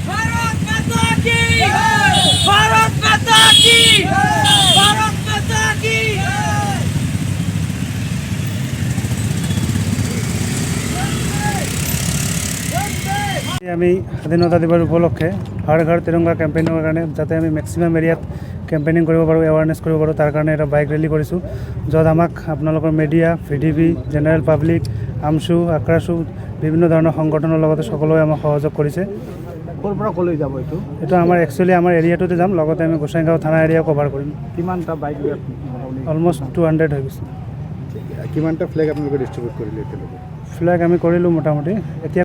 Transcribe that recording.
भारत माता की भारत माता की भारत माता की আমি স্বাধীনতা দিৱস উপলক্ষে হৰ ঘৰ তিৰংগা কেম্পেইনৰ কাৰণে যাতে আমি মেক্সিমাম এৰিয়াত কেম্পেইনিং কৰিব পাৰোঁ, এৱাৰনেছ কৰিব পাৰোঁ, তাৰ কাৰণে এটা বাইক ৰেলী কৰিছোঁ, য'ত আমাক আপোনালোকৰ media, VDV, general public, AAMSU, Akrasu বিভিন্ন ধৰণৰ সংগঠনৰ লগতে সকলোৱে আমাক সহযোগ কৰিছে। ক'ৰ পৰা ক'লৈ যাব এইটো? এইটো আমাৰ একচুৱেলি আমাৰ এৰিয়াটোতে যাম, লগতে আমি গোসাইগাঁও থানা এৰিয়া কভাৰ কৰিম। কিমানটা বাইক অলমষ্ট 200 হৈ গৈছে। কিমানটা ফ্লেগ আপোনালোকে ডিষ্ট্ৰিবিউট কৰিলে এতিয়ালৈকে? ফ্লেগ আমি কৰিলোঁ মোটামুটি। এতিয়া